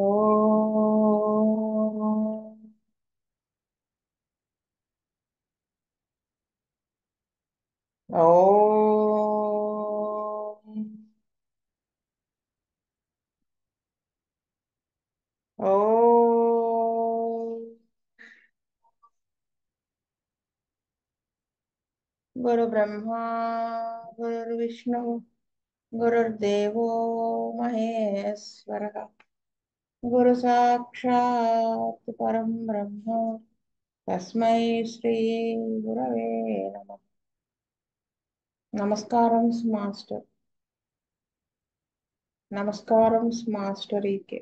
ఓం ఓం ఓం గురు బ్రహ్మ గురు విష్ణు గురుర్దేవో మహేశ్వర గురు సాక్షాత్ పరం బ్రహ్మ తస్మై శ్రీ గురవే నమః. నమస్కారం మాస్టర్. నమస్కారం మాస్టరీకే.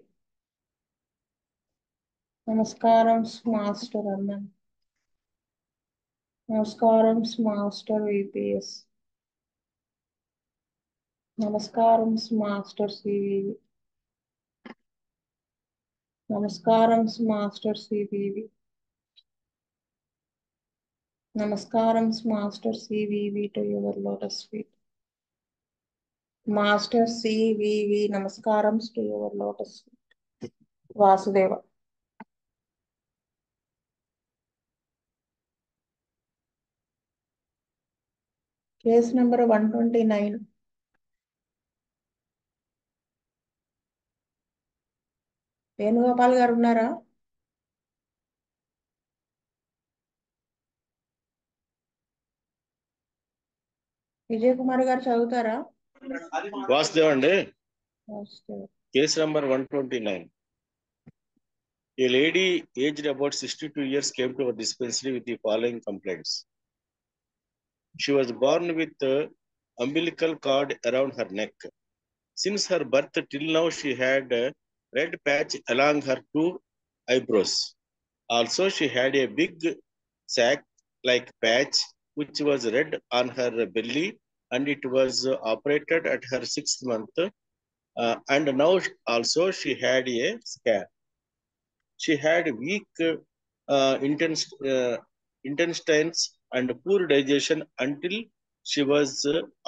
నమస్కారం మాస్టర్ అన్నన్. నమస్కారం మాస్టర్ విపిఎస్. నమస్కారం మాస్టర్ సివివి. నమస్కారం మాస్టర్ సివివి. నమస్కారం master CVV to your lotus feet. Master CVV నమస్కారం to your lotus feet. Vasudeva. Case number 129. Venugopal గారు ఉన్నారా? విజయ్ కుమార్ గారు చదువుతారా? వాసుదేవ్ అండి. Vasudeva. Case number 129. A lady aged about 62 years came to our dispensary with the following complaints. She was born with umbilical cord around her neck. Since her birth till now, she had a red patch along her two eyebrows. Also, she had a big sac-like patch which was red on her belly, and it was operated at her 6th month. And now also she had a scare. She had weak intestines and poor digestion until she was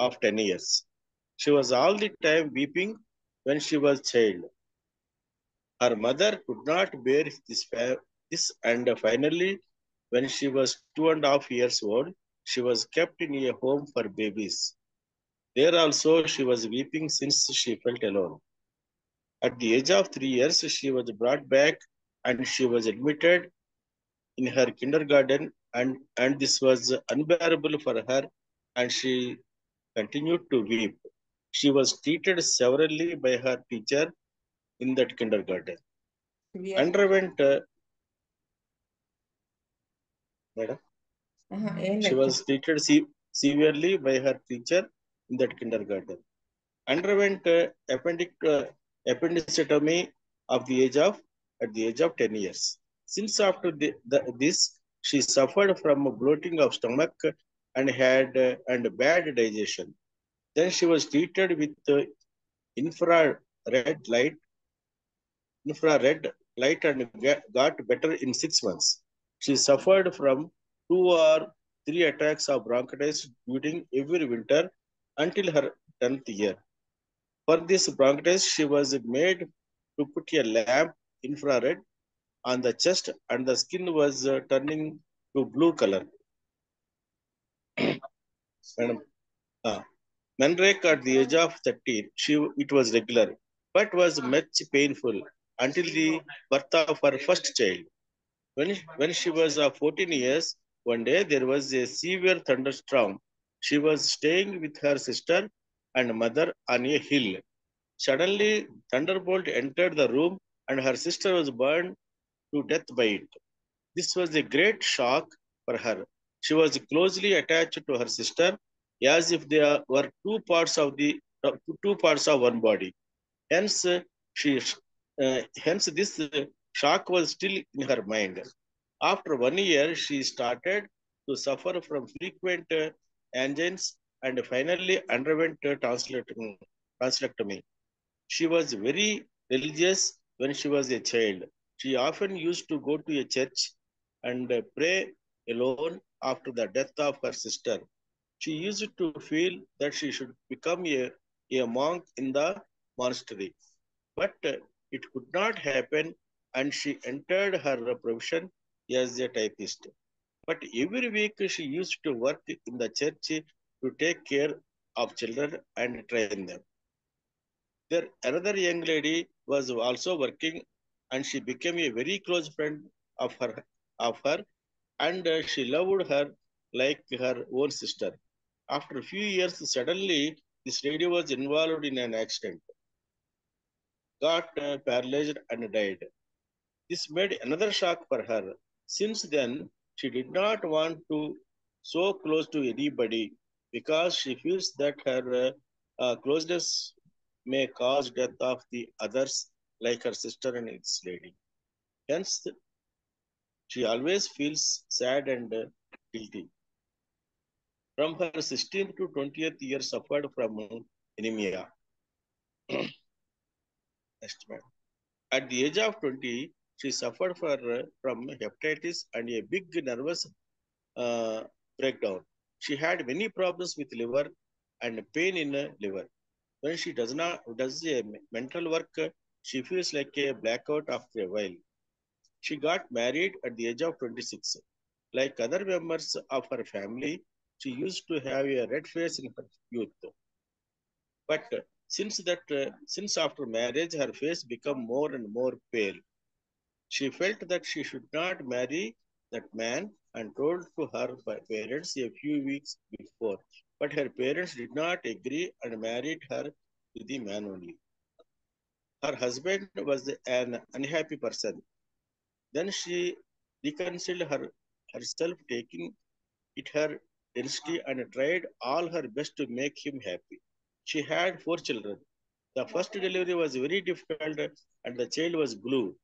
of 10 years. She was all the time weeping when she was child. Her mother could not bear this, and finally, when she was 2.5 years old, she was kept in a home for babies. There also she was weeping since she felt alone. At the age of 3 years, she was brought back and she was admitted in her kindergarten, and this was unbearable for her, and she continued to weep. She was treated severely by her teacher in that kindergarten. Underwent, madam, she was treated severely by her teacher in that kindergarten. Underwent appendectomy of the age of at the age of 10 years. Since after this, she suffered from bloating of stomach and had and bad digestion. Then she was treated with infrared light, infrared light and got better in 6 months. She suffered from 2 or 3 attacks of bronchitis during every winter until her 10th year. For this bronchitis, she was made to put a lamp infrared on the chest, and the skin was turning to blue color. Madam, menarche at the age of 13, it was regular, but was much painful until the birth of her first child. When she was 14 years, one day there was a severe thunderstorm. She was staying with her sister and mother on a hill. Suddenly, thunderbolt entered the room and her sister was burned to death by it. This was a great shock for her. She was closely attached to her sister as if they were two parts of one body. Hence, she hence this shock was still in her mind. After 1 year, she started to suffer from frequent angines and finally underwent tonsillectomy. She was very religious when she was a child. She often used to go to a church and pray alone after the death of her sister. She used to feel that she should become a monk in the monastery. But it could not happen, and she entered her profession as a typist. But every week she used to work in the church to take care of children and train them. There, another young lady was also working, and she became a very close friend of her, and she loved her like her own sister. After a few years, suddenly this lady was involved in an accident, got paralyzed, and died. This made another shock for her. Since then, she did not want to so close to anybody because she feels that her closeness may cause death of the others, like her sister and this lady. Hence, she always feels sad and guilty. From her 16th to 20th year, suffered from anemia. Estimate. At the age of 20, she suffered from hepatitis and a big nervous uh, breakdown. She had many problems with liver and pain in the liver. When she does a mental work, she feels like a blackout after a while. She got married at the age of 26. Like other members of her family, she used to have a red face in her youth. But since after marriage, her face became more and more pale. She felt that she should not marry that man and told to her parents a few weeks before. But her parents did not agree and married her to the man only. Her husband was an unhappy person. Then she reconciled herself, taking it her density and tried all her best to make him happy. She had 4 children. The first delivery was very difficult and the child was blue.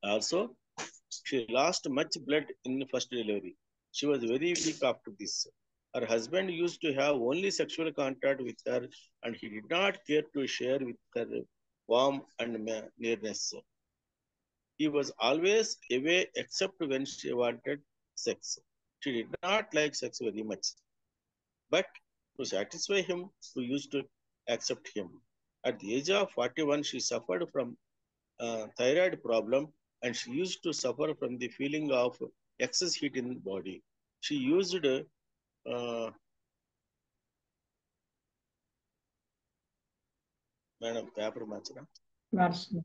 Also, she lost much blood in the first delivery. She was very weak after this. Her husband used to have only sexual contact with her and he did not care to share with her warmth and nearness. He was always away except when she wanted sex. She did not like sex very much, but to satisfy him, she used to accept him. At the age of 41, she suffered from thyroid problem and she used to suffer from the feeling of excess heat in the body. She used madam paper machina. Marshall.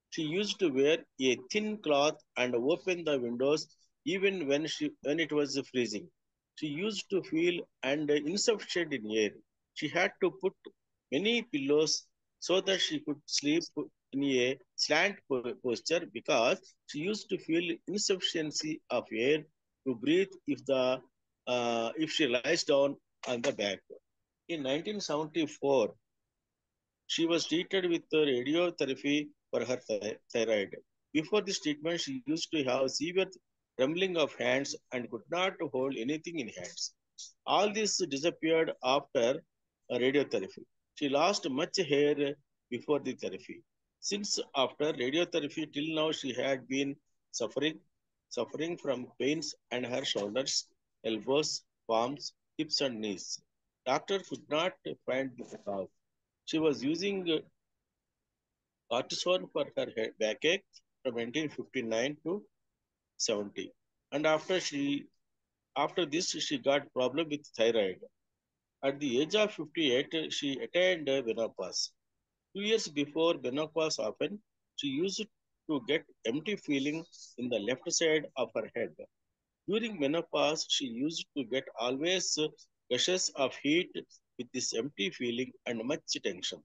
She used to wear a thin cloth and open the windows even when it was freezing. She used to feel and insufficient in air. She had to put many pillows so that she could sleep in a slant posture because she used to feel insufficiency of air to breathe if she lies down on the back. In 1974, she was treated with radiotherapy for her thyroid. Before this treatment, she used to have severe trembling of hands and could not hold anything in hands. All this disappeared after radiotherapy. She lost much hair before the therapy. Since after radiotherapy till now, she had been suffering, suffering from pains in her shoulders, elbows, palms, hips, and knees. Doctor could not find the cause. She was using cortisone for her backache from 1959 to 70. And after this she got problem with thyroid. At the age of 58, she attained menopause. 2 years before menopause happened, she used to get empty feeling in the left side of her head. During menopause, she used to get always gushes of heat with this empty feeling and much tension.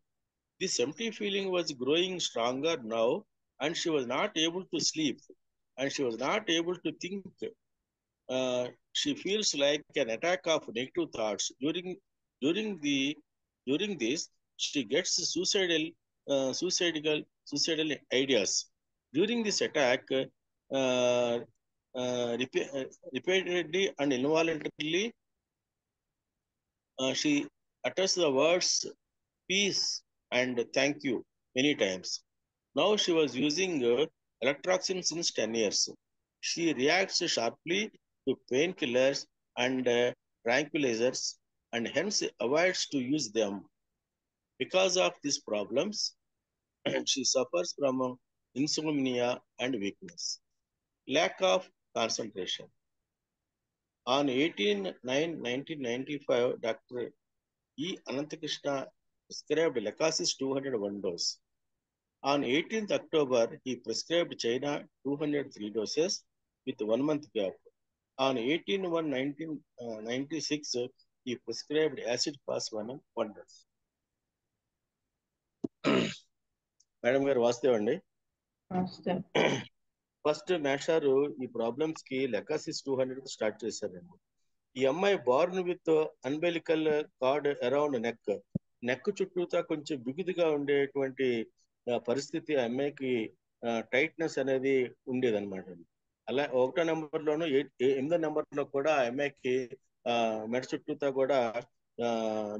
This empty feeling was growing stronger now, and she was not able to sleep, and she was not able to think. She feels like an attack of negative thoughts. During this, she gets suicidal ideas. During this attack, repeatedly and involuntarily, she utters the words peace and thank you many times. Now she was using electroxin since 10 years. She reacts sharply to painkillers and tranquilizers and hence avoids to use them. Because of these problems, she suffers from insomnia and weakness, lack of concentration. On 18/9/1995, Dr. E. Anantakrishna prescribed Lacasis 201 dose. On 18th October, he prescribed China 203 doses with 1 month gap. On 18/1/1996, he prescribed acid phosphonum 1 dose. Madam గారు వాస్తవం అండి. నమస్తే. First మేషారు ఈ problems కి లెకాసిస్ 200 start చేశారండి. ఈ అమ్మాయి born with umbilical cord around neck చుట్టూతా కొంచెం బిగుదుగా ఉండేటువంటి పరిస్థితి ఆ అమ్మాయికి టైట్నెస్ అనేది ఉండేదన్నమాట. అలా 1వ నెంబర్లోను 8వ నెంబర్లో కూడా ఆ అమ్మాయికి మెడ చుట్టూతా కూడా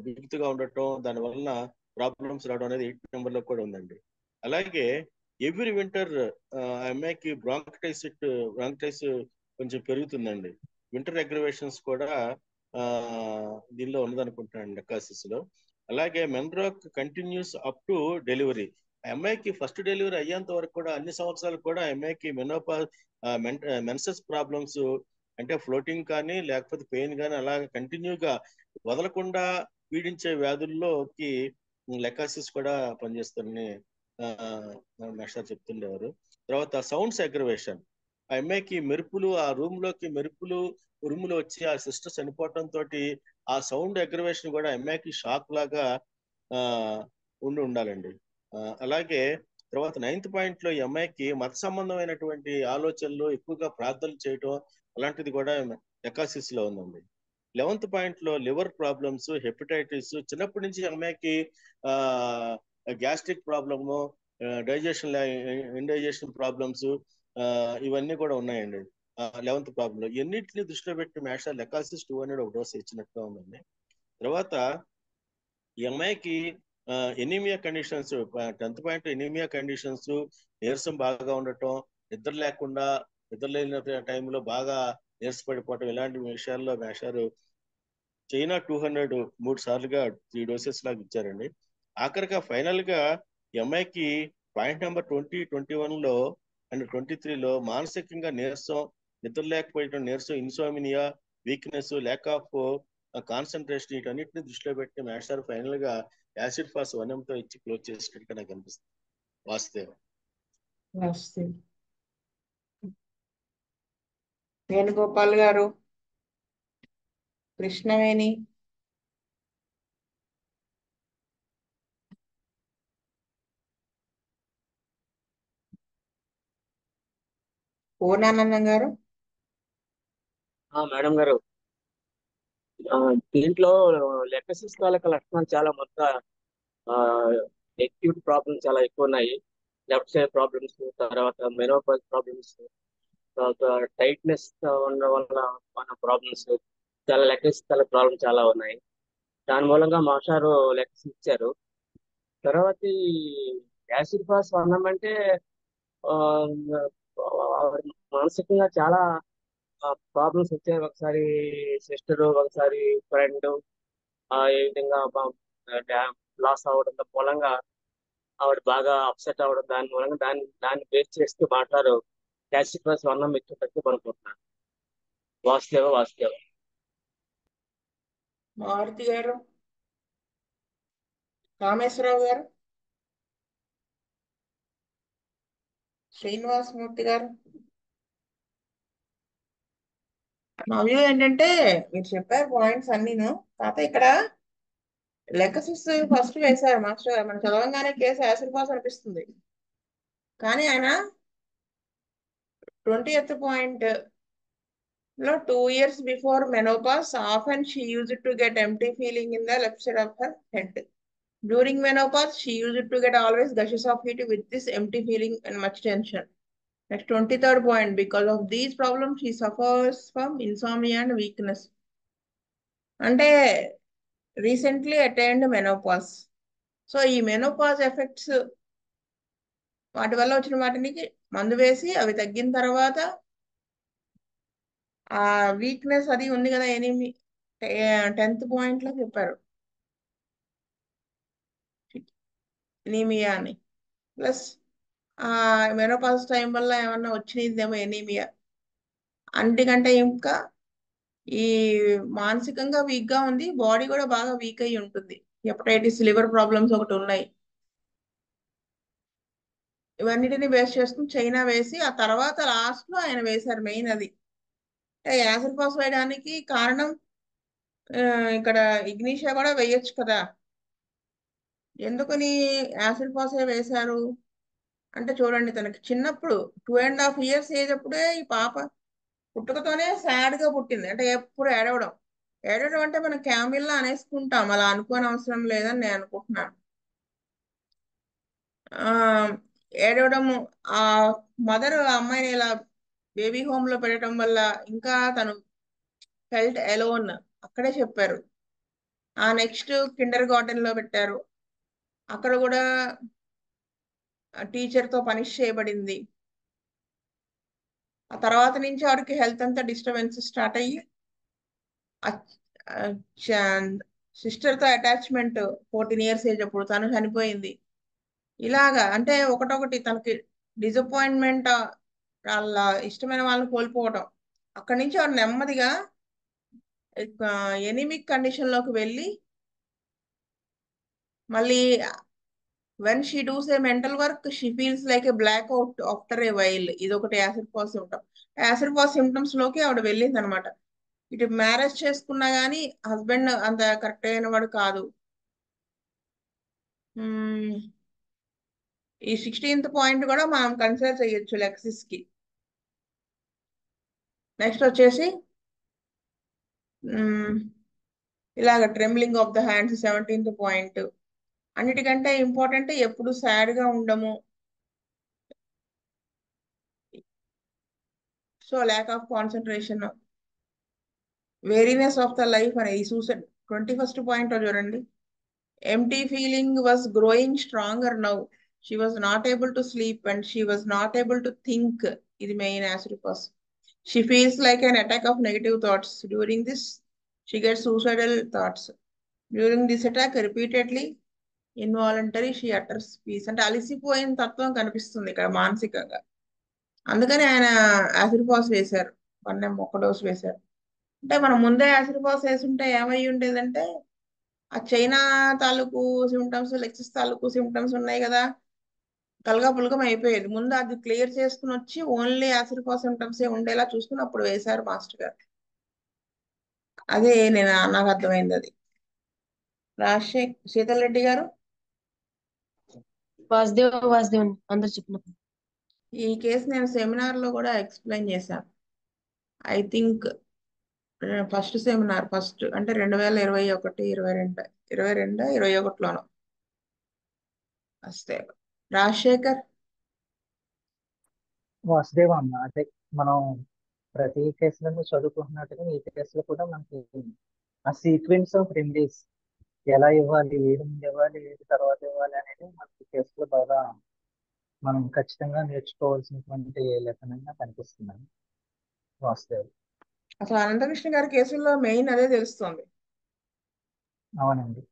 బిగుతుగా ఉండటం, దానివల్ల ప్రాబ్లమ్స్ రావడం అనేది 8వ నెంబర్లో కూడా ఉందండి. అలాగే ఎవ్రీ వింటర్ ఆ అమ్మాయికి బ్రాంకటైస్ కొంచెం పెరుగుతుందండి. వింటర్ అగ్రవేషన్స్ కూడా దీనిలో ఉన్నదనుకుంటున్నాను లెకాసిస్ లో. అలాగే మెన్రాక్ కంటిన్యూస్ అప్ టు డెలివరీ. అమ్మాయికి ఫస్ట్ డెలివరీ అయ్యేంత వరకు కూడా అన్ని సంవత్సరాలు కూడా అమ్మాయికి మెన్సెస్ ప్రాబ్లమ్స్ అంటే ఫ్లోటింగ్ కానీ లేకపోతే పెయిన్ కానీ అలా కంటిన్యూగా వదలకుండా పీడించే వ్యాధుల్లోకి లెకాసిస్ కూడా పనిచేస్తుందని మాస్టర్ చెప్తుండేవారు. తర్వాత సౌండ్స్ అగ్రవేషన్. ఆ అమ్మాయికి మెరుపులు, ఆ రూమ్ లోకి ఉరుములు వచ్చి ఆ సిస్టర్ చనిపోవటం తోటి ఆ సౌండ్ అగ్రవేషన్ కూడా అమ్మాయికి షాక్ లాగా ఉండాలండి. అలాగే తర్వాత 9th పాయింట్ లో ఈ అమ్మాయికి మత సంబంధమైనటువంటి ఆలోచనలు, ఎక్కువగా ప్రార్థనలు చేయటం అలాంటిది కూడా లెకాసిస్ లో ఉందండి. 11th పాయింట్ లో లివర్ ప్రాబ్లమ్స్, హెపటైటిస్, చిన్నప్పటి నుంచి అమ్మాయికి గ్యాస్ట్రిక్ ప్రాబ్లము, ఇండైజెషన్ ప్రాబ్లమ్స్ ఇవన్నీ కూడా ఉన్నాయండి 11th ప్రాబ్లం. ఎన్నిటిని దృష్టిలో పెట్టి మేష లెకాసిస్ 200 ఒక డోస్ ఇచ్చినట్టుగా ఉందండి. తర్వాత ఈ అమ్మాయికి anaemia conditions, 10th point anaemia conditions, నీరసం బాగా ఉండటం, నిద్ర లేని టైంలో బాగా నీరసపడిపోవటం, ఇలాంటి విషయాల్లో మేషారు చైనా 200 3 సార్లుగా 3 డోసెస్ లాగా ఇచ్చారండి. ఆఖరిగా ఫైనల్ గా ఈ అమ్మాయికి పాయింట్ నెంబర్ 20, 21 లో అండ్ 23లో మానసికంగా నీరసం, నిద్ర లేకపోయడం, insomnia, weakness, lack of concentration, వీటన్నిటిని దృష్టిలో పెట్టి మేస్టర్ ఫైనల్ గా యాసిడ్ ఫాస్ 1 ఇచ్చి క్లోజ్ చేసినట్టుగా నాకు అనిపిస్తుంది. వాస్తవం. వేణుగోపాల్ గారు, కృష్ణవేణి, పూర్ణానందం గారు. మేడం గారు, దీంట్లో లెక్కసిస్ తాలూకా లక్షణాలు చాలా ఎక్యూట్ ప్రాబ్లమ్స్ చాలా ఎక్కువ ఉన్నాయి. లెఫ్ట్ సైడ్ ప్రాబ్లమ్స్, తర్వాత మెనోపాజ్ ప్రాబ్లమ్స్, తర్వాత టైట్నెస్ ఉండడం వల్ల మన ప్రాబ్లమ్స్, చాలా లెక్కసిస్ తాలూకా ప్రాబ్లమ్స్ చాలా ఉన్నాయి. దాని మూలంగా మాస్టారు లెక్కసిస్ ఇచ్చారు. తర్వాత ఈ యాసిడ్ ఫాస్ అన్నం అంటే మానసికంగా చాలా ప్రాబ్లమ్స్ వచ్చాయి. ఒకసారి సిస్టర్, ఒకసారి ఫ్రెండ్ ఏ విధంగా లాస్ అవడం మూలంగా ఆవిడ బాగా అప్సెట్ అవడం, దాని మూలంగా దాన్ని బేస్ చేస్తూ మాట్లాడు యాసిడ్ ఫాస్ అన్నం ఇచ్చేటట్టు అనుకుంటున్నాను. వాస్తవ మారుతి గారు, కామేశ్వరరావు గారు, శ్రీనివాసమూర్తి గారు. నా వ్యూ ఏంటంటే మీరు చెప్పారు పాయింట్స్ అన్నీను, కాకపోతే ఇక్కడ లెక్కసిస్ ఫస్ట్ వేశారు మాస్టర్ గారు. మనం చదవంగానే కేసు యాసిడ్ పాస్ అనిపిస్తుంది, కానీ ఆయన 20th పాయింట్ లో 2 years before menopause, often she used to get empty feeling in the left side of her head. During menopause, she used to get always gushes of heat with this empty feeling and much tension. Next, 23rd point, because of these problems, she suffers from insomnia and weakness. అంటే recently attained menopause. So ఈ menopause effects వాటి వల్ల వచ్చిన వాటిని మందు వేసి అవి తగ్గిన తర్వాత ఆ వీక్నెస్ అది ఉంది కదా, 10th పాయింట్ లో చెప్పారు. ఎనీమియా అని. ప్లస్ ఆ మెనోపాజ్ టైం వల్ల ఏమన్నా వచ్చిందేమో ఎనీమియా. అన్నిటికంటే ఇంకా ఈ మానసికంగా వీక్ గా ఉంది, బాడీ కూడా బాగా వీక్ అయి ఉంటుంది. హెపటైటిస్, లివర్ ప్రాబ్లమ్స్ ఒకటి ఉన్నాయి. ఇవన్నిటిని బేస్ చేసుకుని చైనా వేసి ఆ తర్వాత లాస్ట్ లో ఆయన వేశారు మెయిన్ అది. అంటే యాసిడ్ పాస్ వేయడానికి కారణం ఆ, ఇక్కడ ఇగ్నిషియా కూడా వేయొచ్చు కదా. ఎందుకని యాసిడ్ పాసే వేశారు అంటే చూడండి, తనకి చిన్నప్పుడు 2.5 years ఏజ్ అప్పుడే ఈ పాప పుట్టుకతోనే సాడ్ గా పుట్టింది. అంటే ఎప్పుడు ఏడవడం. ఏడవడం అంటే మనం క్యామిల్లా అనేసుకుంటాం, అలా అనుకోని అవసరం లేదని నేను అనుకుంటున్నాను. ఆ ఏడవడము, ఆ మదర్ అమ్మాయిని ఇలా బేబీ హోమ్ లో పెట్టడం వల్ల ఇంకా తను ఫెల్ట్ అలోన్, అక్కడే చెప్పారు. ఆ నెక్స్ట్ కిండర్ గార్డెన్ లో పెట్టారు, అక్కడ కూడా టీచర్ తో పనిష్ చేయబడింది. ఆ తర్వాత నుంచి ఆవిడకి హెల్త్ అంతా డిస్టర్బెన్స్ స్టార్ట్ అయ్యి సిస్టర్ తో అటాచ్మెంట్ 14 years ఏజ్ అప్పుడు తను చనిపోయింది. ఇలాగా అంటే ఒకటొకటి తనకి డిసప్పాయింట్మెంట్, వాళ్ళ ఇష్టమైన వాళ్ళని కోల్పోవడం. అక్కడి నుంచి ఆవిడ నెమ్మదిగా ఎనిమిక్ కండిషన్ లోకి వెళ్ళి మళ్ళీ when she does a mental work she feels like a black out after a while. ఇది ఒకటి acid pass symptom. Acid pass symptoms లోకి ఆవిడ వెళ్ళింది అనమాట. ఇటు మ్యారేజ్ చేసుకున్నా గానీ హస్బెండ్ అంత కరెక్ట్ అయిన వాడు కాదు. మ్మ్, ఈ 16th పాయింట్ కూడా మనం కన్సిడర్ చేయొచ్చు లెక్సిస్ కి. నెక్స్ట్ వచ్చేసి మ్మ్, ఇలాగ trembling of the hands 17th point. అన్నిటికంటే ఇంపార్టెంట్ ఎప్పుడు సాడ్ గా ఉండము. So lack of concentration, weariness of the life అనే ఈ సూసైడ్ 21st పాయింట్ చూడండి. Empty feeling was growing stronger now. She was not able to sleep and she was not able to think. ఇది main acid phos. She feels like an attack of negative thoughts. During this she gets suicidal thoughts. During this attack repeatedly involuntary she utters pieces. అంటే అలసిపోయిన తత్వం కనిపిస్తుంది ఇక్కడ మానసికంగా. అందుకని ఆయన acid pass వేశారు. 1 ఒక్క డోస్ వేశారు. అంటే మనం ముందే యాసిడ్ పాస్ వేసుంటే ఏమై ఉండేదంటే ఆ చైనా తాలూకు సిమ్టమ్స్, లెక్సిస్ తాలూకు సిమ్టమ్స్ ఉన్నాయి కదా, కలగా పులగం అయిపోయేది. ముందు అది క్లియర్ చేసుకుని వచ్చి ఓన్లీ యాసిడ్ పాస్ సిమ్టమ్స్ ఉండేలా చూసుకుని అప్పుడు వేశారు మాస్టర్ గారు. అదే నాకు అర్థమైంది అది. రాజశేఖర్, శీతల్ రెడ్డి గారు, వాసుదేవ్ అందరు చెప్పినప్పుడు ఈ కేసు నేను సెమినార్ లో కూడా ఎక్స్ప్లెయిన్ చేశాను. I think first seminar, first అంటే 2021, 2021లోను వస్తే. రాజశేఖర్, వాసుదేవ అన్న అంటే మనం ప్రతి కేసులను చదువుకుంటున్నట్టుగా ఈ కేసులో కూడా మనకి ఆ సీక్వెన్స్ ఆఫ్ రెమెడీస్ ఎలా ఇవ్వాలి, ఏది ముందు ఇవ్వాలి, ఏది తర్వాత ఇవ్వాలి అనేది మనకి కేసులో బాగా మనం ఖచ్చితంగా నేర్చుకోవాల్సినటువంటి లెక్కనంగా కనిపిస్తున్నాను వాసుదేవ్. అసలు అనంతకృష్ణ గారి కేసుల్లో మెయిన్ అదే తెలుస్తుంది. అవునండి.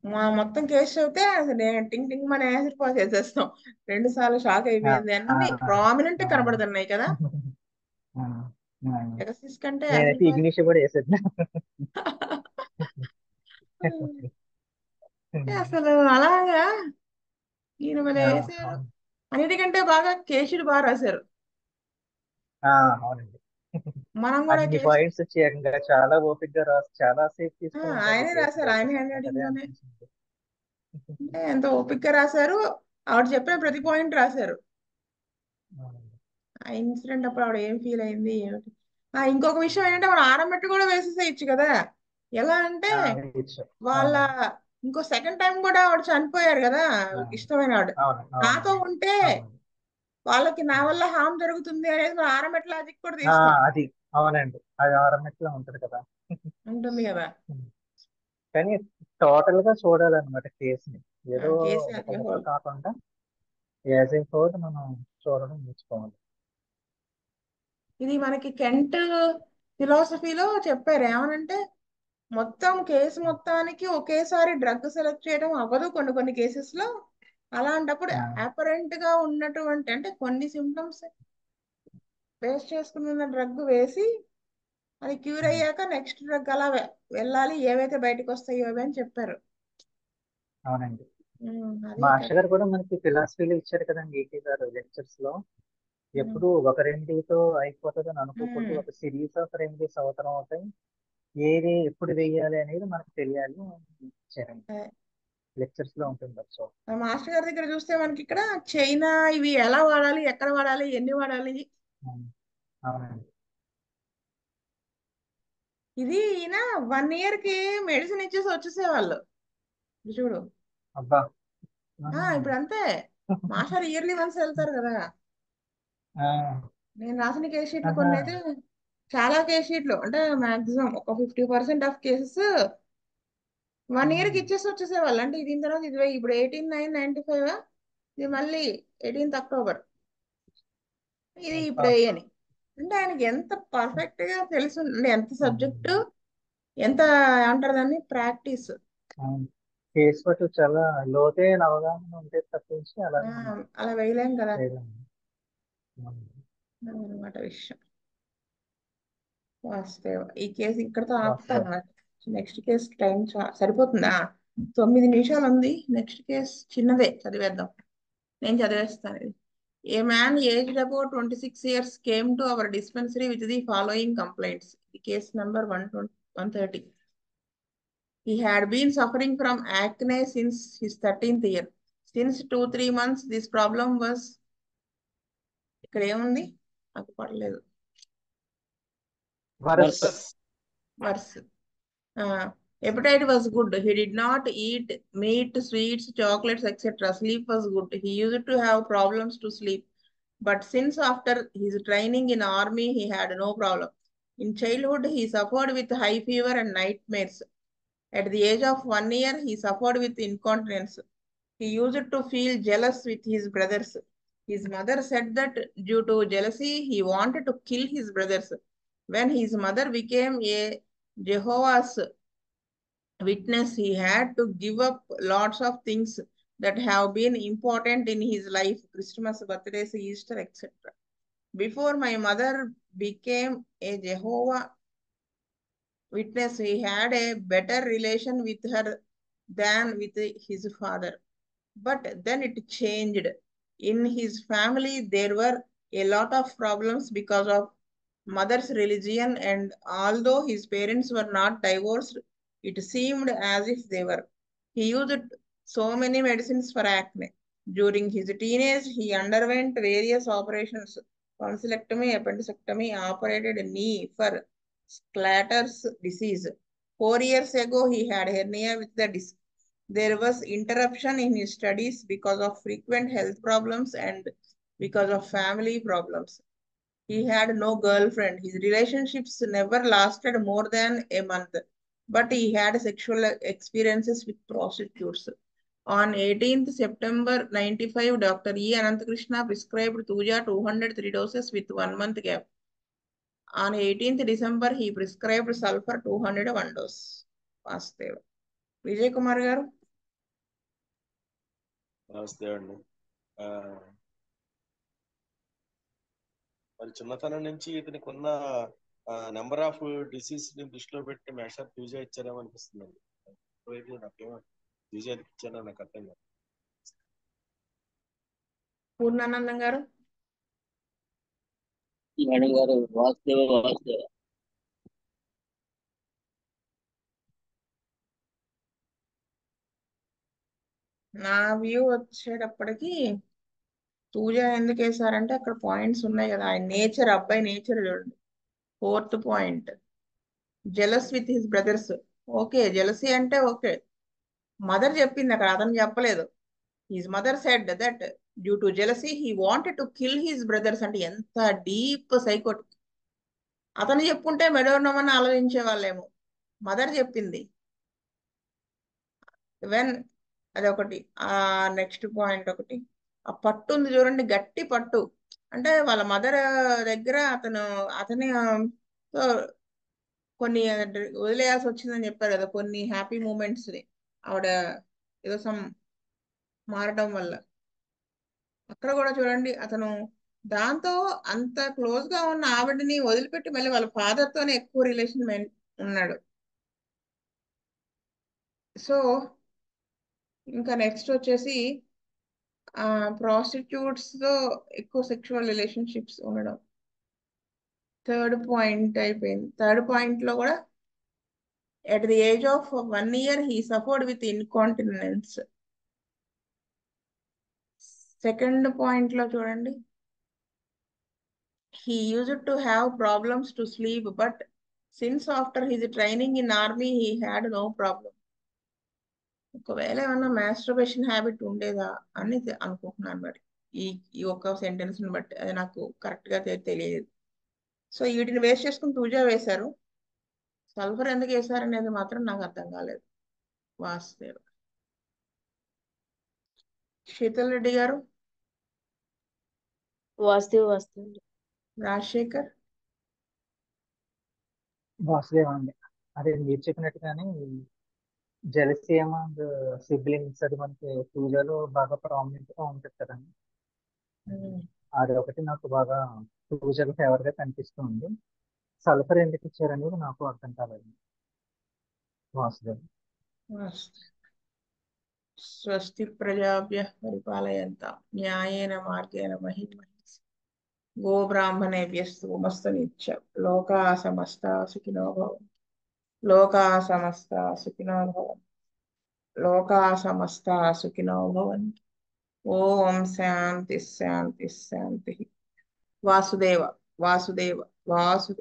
మా మొత్తం కేసు చదివితే అసలు నేను టింగ్ టింగ్ మన యాసిడ్ పాస్ చేసేస్తాం. 2 సార్లు షాక్ ఆ, అయిపోయింది. ఆ, అన్ని ప్రామినెంట్ ఆ, కనబడుతున్నాయి కదా. ఆ, ఆ. ఎగసిస్ కంటే యాసిడ్ నేనైతే పాస్. ఇంగ్లీష్ కూడా వేసేద్దా. అసలు అలాగా ఈయన మరి వేసారు. అవును. అన్నిటికంటే బాగా కేసుడు బాగా రాశారు. అవునండి. మనం కూడా అన్ని కేసు పాయింట్స్ వచ్చి ఏకంగా చాలా ఓపిక్ గా రాసి చాలా సేపు తీసుకుని ఉంటుంది ఆయనే కేసు రాశారు, అయితే. ఆయన హ్యాండ్ నాకు రైటింగ్ అదే లోనే. అనిపించింది. అంటే ఎంత ఓపిక్గా రాశారు. ఆవిడ చెప్పిన ప్రతి పాయింట్ రాశారు. అవునండి. ఆ ఇన్సిడెంట్ అప్పుడు ఆవిడ ఏం ఫీల్ అయింది ఏమిటి. ఇంకొక విషయం ఏంటంటే మనం ఆరబెట్టి కూడా వేసేసేయచ్చు కదా. ఎలా అంటే వేయచ్చు. వాళ్ళ అవునండి. ఇంకో సెకండ్ టైం కూడా ఆవిడ చనిపోయారు కదా, ఆ, ఇష్టమైన ఆవిడ. అవును నాతో అవునండి. ఉంటే అవునండి. వాళ్ళకి నా వల్ల హామ్ జరుగుతుంది అనేది మనం ఆరబెట్ లాజిక్ కూడా ఆ, తీస్తాం. అది అవునండి. అది ఆరమెట్లో ఉంటది కదా. ఉంటుంది కదా. కానీ టోటల్ గా చూడాలన్నమాట కేసుని. ఏదో కేసు ఒక అది ముక్క హోల్. కాకుండా యాజ్ ఏ హోల్ మనం చూడడం నేర్చుకోవాలి. ఇది మనకి కెంట్ ఫిలాసఫీలో చెప్పారు ఏమనంటే మొత్తం కేసు మొత్తానికి ఒకేసారి డ్రగ్ సెలెక్ట్ చేయడం అవ్వదు కొన్ని కొన్ని కేసెస్ లో. అలాంటప్పుడు ఆ, అపరెంట్ గా ఉన్నటువంటి అంటే కొన్ని సిమ్టమ్స్ బేస్ చేసుకున్న డ్రగ్ వేసి అది క్యూర్ ఉమ్, అయ్యాక నెక్స్ట్ డ్రగ్ అలా వెళ్ళాలి ఏవైతే బయటకు వస్తాయో అవి అని చెప్పారు. అవునండి. అది మాస్టర్ గారు కూడా మనకి ఫిలాసఫీలో ఇచ్చారు కదండి, ఈటీ గారు లెక్చర్స్ లో. ఎప్పుడు ఒక రెండితో అయిపోతుంది అని అనుకోకూడదు, ఒక సిరీస్ ఆఫ్ రెమెడీస్ అవసరం అవుతాయి, ఏది ఎప్పుడు వేయాలి అనేది మనకు తెలియాలి అని ఇచ్చారండి. లెక్చర్స్ లో ఉంటుంది సో. మాస్టర్ గారి దగ్గర చూస్తే మనకి ఇక్కడ చైనా ఇవి ఎలా వాడాలి, ఎక్కడ వాడాలి, ఎన్ని వాడాలి, అవునండి. ఇది ఈయన 1 year కి మెడిసిన్ ఇచ్చేసి వచ్చేసేవాళ్ళు. ఇది చూడు. అబ్బా. ఆహా. ఇప్పుడు అంతే. మాస్టర్ ఇయర్లీ వన్స్ వెళ్తారు కదా. ఆ, నేను రాసిన కేస్ షీట్లు ఆహా. కొన్ని అయితే చాలా కేస్ షీట్లు అంటే మాక్సిమం ఒక 50% ఆఫ్ కేసెస్ 1 year కి ఇచ్చేసి వచ్చేసేవాళ్ళు. అంటే దీని తర్వాత ఇది ఇప్పుడు 18/9/95 ఇది మళ్ళీ 18th October ఇది అబ్బా. ఇప్పుడు వేయని. అంటే ఆయనకి ఎంత పర్ఫెక్ట్ గా తెలుసు అంటే ఎంత సబ్జెక్టు ఎంత ఏమంటారు దాన్ని ప్రాక్టీస్. కేసు పట్టు చాలా లోతైన అవగాహన ఉంటే తప్పించి అలా మనం అలా వేయలేం కదా చేయలేము. అన్నమాట విషయం. వాస్తవ ఈ కేసు ఇక్కడతో వాస్తవం. ఆపుతాను. నెక్స్ట్ కేసు టైం సరిపోతుందా? 9 నిమిషాలు ఉంది. నెక్స్ట్ కేసు చిన్నదే చదివేద్దాం. నేను చదివేస్తాను ఇది. ఏ man aged about 26 years came to our dispensary with the following complaints. Case number 130. He had been suffering from acne since his 13th year. Since 2-3 months, this problem was ఇక్కడ ఏముంది నాకు పడలేదు. వరస్. Worse. Appetite was good. He did not eat meat, sweets, chocolates, etc. Sleep was good. He used to have problems to sleep. But since after his training in army, he had no problem. In childhood, he suffered with high fever and nightmares. At the age of 1 year, he suffered with incontinence. He used to feel jealous with his brothers. His mother said that due to jealousy, he wanted to kill his brothers. When his mother became a Jehovah's Witness, he had to give up lots of things that have been important in his life, Christmas, birthdays, Easter, etc. Before my mother became a Jehovah Witness, he had a better relation with her than with his father. But then it changed. In his family, there were a lot of problems because of mother's religion, and although his parents were not divorced, it seemed as if they were. He used so many medicines for acne. During his teenage, he underwent various operations, tonsillectomy, appendectomy, operated knee for Sclatter's disease. 4 years ago, he had hernia with the disc. There was interruption in his studies because of frequent health problems and because of family problems. He had no girlfriend. His relationships never lasted more than a month, but he had sexual experiences with prostitutes. On 18th September 95, Dr. E. Ananthakrishna prescribed Tuja 203 doses with 1 month gap. On 18th December, he prescribed sulfur 201 dose. Vasudev. Vijay Kumar garu. నమస్తే అండి. మరి చిన్నతనం నుంచి ఇతనికి ఉన్న number of disease ని దృష్టిలో పెట్టి మేషర్ పూజ ఇచ్చారేమో అనిపిస్తుంది. నాకేమో పూజ ఇచ్చారో నాకు అర్థం కాదు. పూర్ణానందం గారు. మేడం గారు వాస్తవ నా వ్యూ వచ్చేటప్పటికి పూజ ఎందుకు వేశారంటే అక్కడ పాయింట్స్ ఉన్నాయి కదా, ఆయన నేచర్, అబ్బాయి నేచర్ చూడండి. 4th point, jealous with his brothers. Okay, jealousy అంటే ఓకే, మదర్ చెప్పింది అక్కడ, అతను చెప్పలేదు. His mother said that due to jealousy he wanted to kill his brothers. అంటే ఎంత డీప్ సైకోటిక్. అతను చెప్పుంటే మెడోనమని ఆలోచించే వాళ్ళేమో, మదర్ చెప్పింది. వెన్ అదొకటి. ఆ నెక్స్ట్ పాయింట్ ఒకటి, ఆ పట్టు ఉంది చూడండి, గట్టి పట్టు. అంటే వాళ్ళ మదర్ దగ్గర అతని తో కొన్ని వదిలేయాల్సి వచ్చిందని చెప్పారు కదా, కొన్ని హ్యాపీ మూమెంట్స్ ని. ఆవిడ ఏదో సమ్ మారడం వల్ల. అక్కడ కూడా చూడండి, అతను దాంతో అంత క్లోజ్ గా ఉన్న ఆవిడని వదిలిపెట్టి మళ్ళీ వాళ్ళ ఫాదర్ తోనే ఎక్కువ రిలేషన్ ఉన్నాడు. సో ఇంకా నెక్స్ట్ వచ్చేసి ప్రాస్టిట్యూట్స్ తో ఎక్కువ సెక్షువల్ రిలేషన్షిప్స్ ఉండడం. థర్డ్ పాయింట్ అయిపోయింది. థర్డ్ పాయింట్ లో కూడా at the age of 1 year he suffered with incontinence. Second point లో చూడండి, he used to have problems to sleep, but since after his training in army he had no problem. ఒకవేళ ఏమన్నా masturbation habit ఉండేదా అని అనుకుంటున్నాను మరి, ఈ ఈ ఒక్క సెంటెన్స్ ని బట్టి. అది నాకు కరెక్ట్ గా తెలియదు. సో వీటిని వేస్ట్ చేసుకుని పూజా వేశారు. సల్ఫర్ ఎందుకు వేశారు అనేది మాత్రం నాకు అర్థం కాలేదు. వాసుదేవ్. శీతల్ రెడ్డి గారు. వాస్తవ రాజశేఖర్. వాసుదేవ అండి. అదే మీరు చెప్పినట్టుగానే జెలసీ అమాంగ్ సిబ్లింగ్స్ అది మనకి పూజలో బాగా ప్రామినెంట్ గా ఉంటుంది కదండి. అది ఒకటి నాకు బాగా పూజలో ఫేవర్ గా కనిపిస్తుంది. సల్ఫర్ ఎందుకు ఇచ్చారనేది నాకు అర్థం కాలేదు. వాసుదేవ్. స్వస్తి ప్రజాభ్య పరిపాలయంతాం న్యాయేన మార్గేణ మహిం మహిషి గోబ్రాహ్మణేభ్యస్తు మస్తు నిత్యం లోకా సమస్తా సుఖినో భవంతు. లోకా సమస్తా సుఖినో భవంతు. లోకా సమస్తా సుఖినో భవంతు. ఓం శాంతి శాంతి శాంతి. వాసుదేవ వాసుదేవ వాసుదేవ.